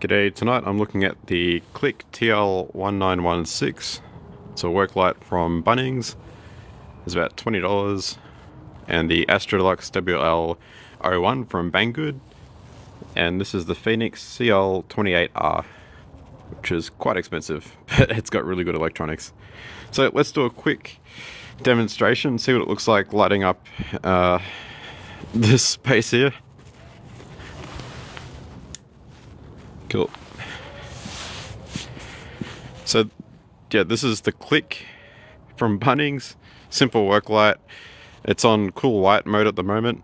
G'day, tonight I'm looking at the Click TL1916. It's a work light from Bunnings. It's about $20. And the Astrolux WL01 from Banggood. And this is the Fenix CL28R, which is quite expensive, but it's got really good electronics. So let's do a quick demonstration, see what it looks like lighting up this space here. Cool. So yeah, this is the Click from Bunnings. Simple work light. It's on cool white mode at the moment.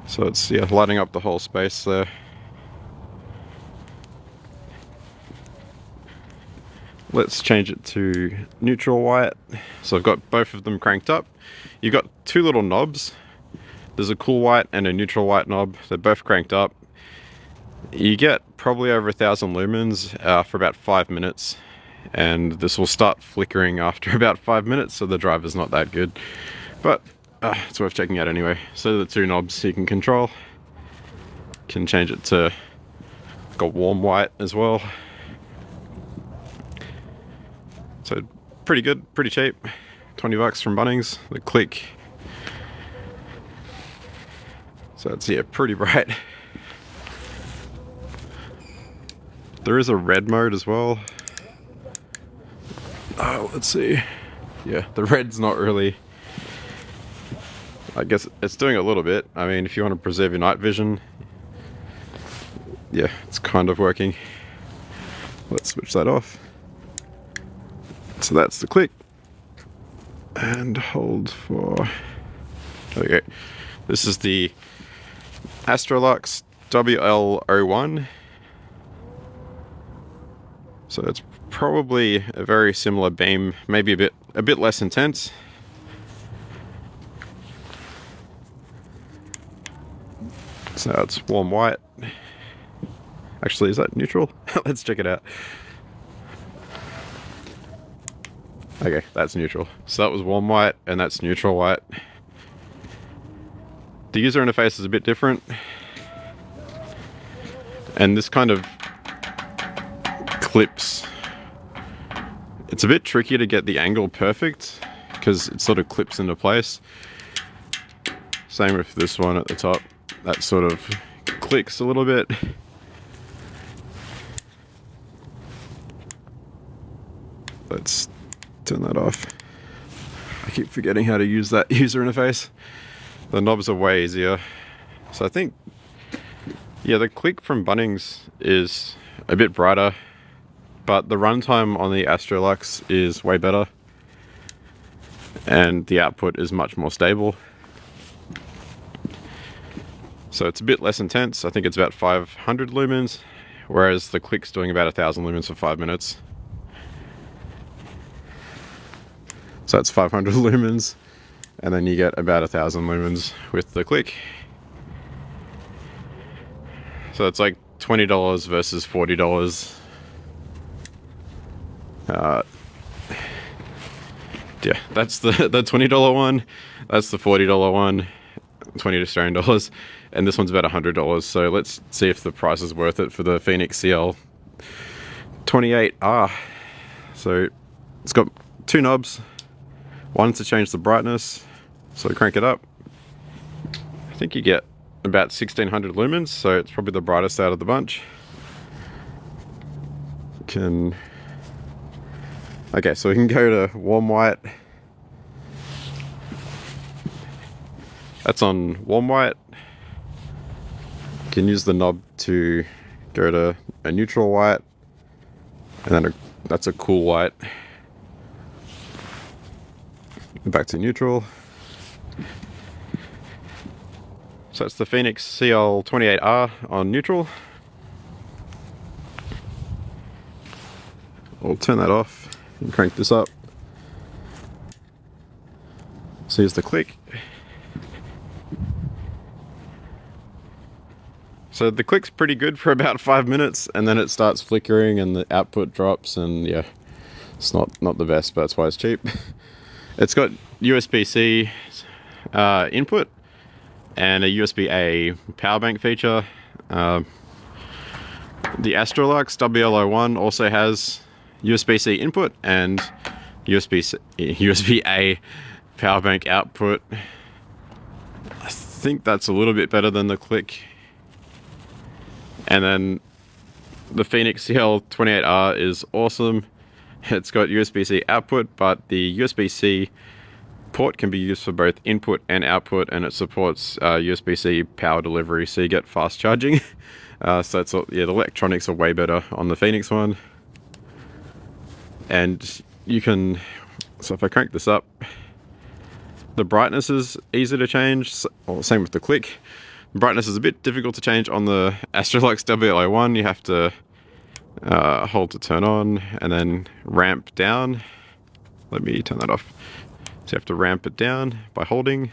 So it's lighting up the whole space there. Let's change it to neutral white. So I've got both of them cranked up. You've got two little knobs. There's a cool white and a neutral white knob. They're both cranked up. You get probably over 1,000 lumens for about 5 minutes, and this will start flickering after about 5 minutes, so the driver's not that good, but it's worth checking out anyway. So the two knobs you can control. Can change it to like a warm white as well. So pretty good, pretty cheap. 20 bucks from Bunnings, the Click. So it's pretty bright. There is a red mode as well. Oh, let's see. Yeah, the red's not really... I guess it's doing a little bit. I mean, if you want to preserve your night vision, yeah, it's kind of working. Let's switch that off. So that's the Click. And hold for... There we go. This is the Astrolux WL01. So it's probably a very similar beam, maybe a bit less intense. So it's warm white. Actually, is that neutral? Let's check it out. Okay, that's neutral. So that was warm white and that's neutral white. The user interface is a bit different. And this kind of clips. It's a bit tricky to get the angle perfect because it sort of clips into place. Same with this one at the top. That sort of clicks a little bit. Let's turn that off. I keep forgetting how to use that user interface. The knobs are way easier. So I think, yeah, the Click from Bunnings is a bit brighter, but the runtime on the Astrolux is way better and the output is much more stable. So it's a bit less intense. I think it's about 500 lumens, whereas the Click's doing about 1,000 lumens for 5 minutes. So that's 500 lumens, and then you get about 1,000 lumens with the Click. So it's like $20 versus $40. Yeah, that's the $20 one, that's the $40 one, 20 Australian dollars, and this one's about $100. So let's see if the price is worth it for the Fenix CL28R. So it's got two knobs, one to change the brightness, so crank it up. I think you get about 1,600 lumens, so it's probably the brightest out of the bunch. Okay, so we can go to warm white. That's on warm white. You can use the knob to go to a neutral white, and then that's a cool white. Back to neutral. So it's the Fenix CL28R on neutral. I'll turn that off and crank this up. So here's the Click. So the Click's pretty good for about 5 minutes, and then it starts flickering and the output drops, and yeah, it's not the best, but that's why it's cheap. It's got USB-C input and a USB-A power bank feature. The Astrolux WL01 also has USB-C input and USB-A power bank output. I think that's a little bit better than the Click. And then the Fenix CL28R is awesome. It's got USB-C output, but the USB-C port can be used for both input and output, and it supports USB-C power delivery, so you get fast charging. So it's, yeah, the electronics are way better on the Fenix one. And you can, so if I crank this up, the brightness is easy to change. Same with the Click. The brightness is a bit difficult to change on the Astrolux WL01. You have to hold to turn on and then ramp down. Let me turn that off. So you have to ramp it down by holding.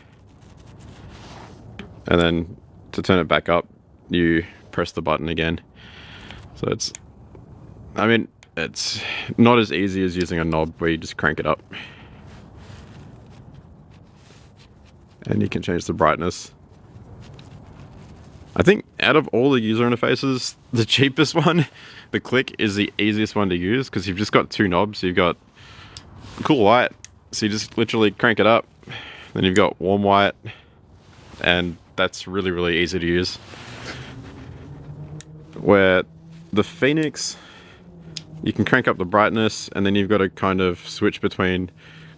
And then to turn it back up, you press the button again. So it's, I mean, it's not as easy as using a knob where you just crank it up. And you can change the brightness. I think out of all the user interfaces, the cheapest one, the Click, is the easiest one to use because you've just got two knobs. You've got cool white, so you just literally crank it up. Then you've got warm white, and that's really, really easy to use. Where the Fenix, you can crank up the brightness, and then you've got to kind of switch between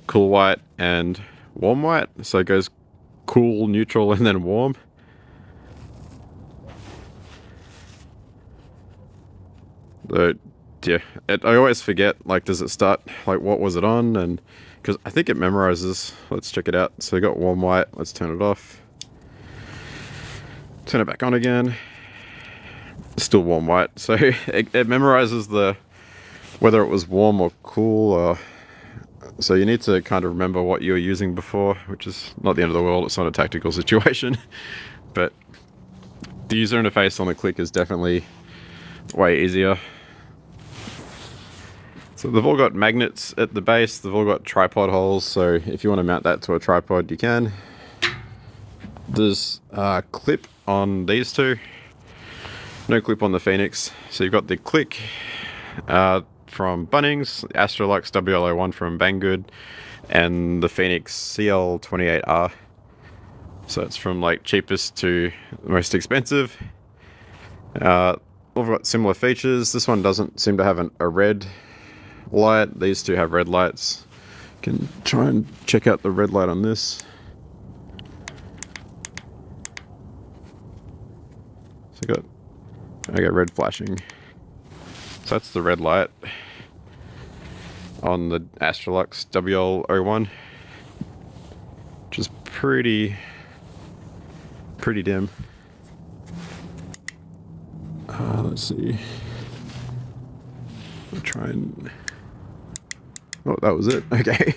cool white and warm white. So it goes cool, neutral, and then warm. So, yeah, I always forget, like, does it start, like, what was it on? And because I think it memorizes. Let's check it out. So I got warm white. Let's turn it off. Turn it back on again. Still warm white. So it memorizes the whether it was warm or cool. Or, so you need to kind of remember what you were using before, which is not the end of the world. It's not a tactical situation. But the user interface on the Click is definitely way easier. So they've all got magnets at the base, they've all got tripod holes, so if you want to mount that to a tripod, you can. There's a clip on these two, no clip on the Fenix. So you've got the Click from Bunnings, the Astrolux WL01 from Banggood, and the Fenix CL28R. So it's from like cheapest to most expensive. All got similar features. This one doesn't seem to have a red light. These two have red lights. Can try and check out the red light on this. So I got red flashing. So that's the red light on the Astrolux WL01, which is pretty dim. Let's see. I'll try and. Oh, that was it. Okay.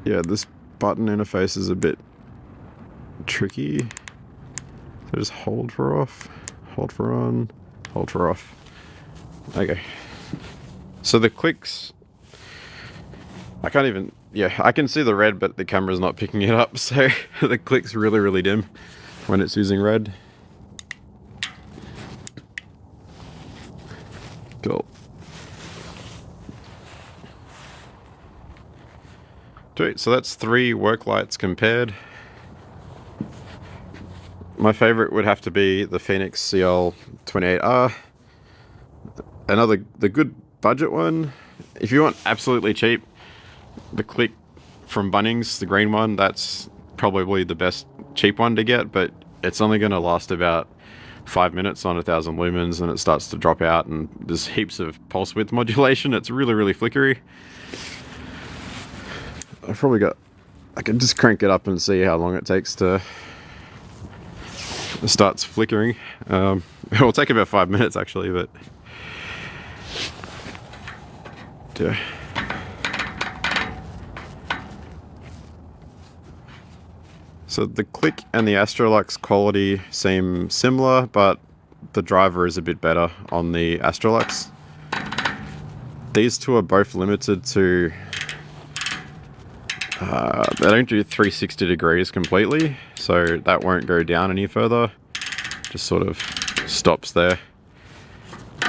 Yeah, this button interface is a bit tricky. So just hold for off, hold for on, hold for off. Okay. So the Clicks, I can't even, yeah, I can see the red, but the camera's not picking it up. So the Click's really, really dim when it's using red. Cool. Sweet, so that's 3 work lights compared. My favorite would have to be the Fenix CL28R. The good budget one, if you want absolutely cheap, the Click from Bunnings, the green one, that's probably the best cheap one to get, but it's only going to last about 5 minutes on 1000 lumens, and it starts to drop out, and there's heaps of pulse width modulation. It's really, really flickery. I can just crank it up and see how long it takes to it starts flickering. It will take about 5 minutes actually, but yeah. So the Click and the Astrolux quality seem similar, but the driver is a bit better on the Astrolux. These two are both limited to They don't do 360 degrees completely, so that won't go down any further. Just sort of stops there.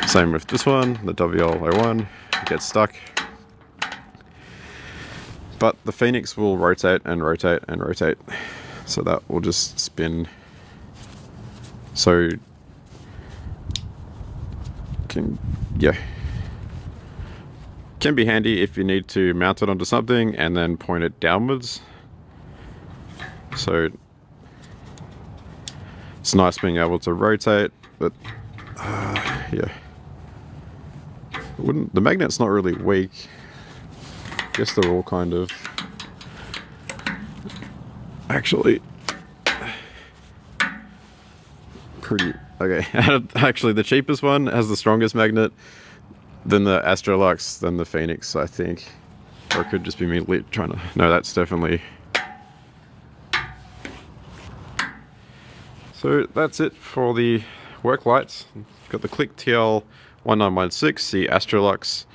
Same with this one, the WL01, it gets stuck. But the Fenix will rotate and rotate and rotate, so that will just spin. So, can be handy if you need to mount it onto something and then point it downwards. So it's nice being able to rotate, but yeah, the magnet's not really weak. I guess they're all kind of actually pretty okay. Actually, the cheapest one has the strongest magnet, then the Astrolux, then the Fenix, I think. Or it could just be me trying to... No, that's definitely... So that's it for the work lights. Got the Click TL1916, the Astrolux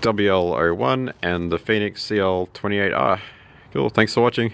WL01, and the Fenix CL28R. Cool, thanks for watching.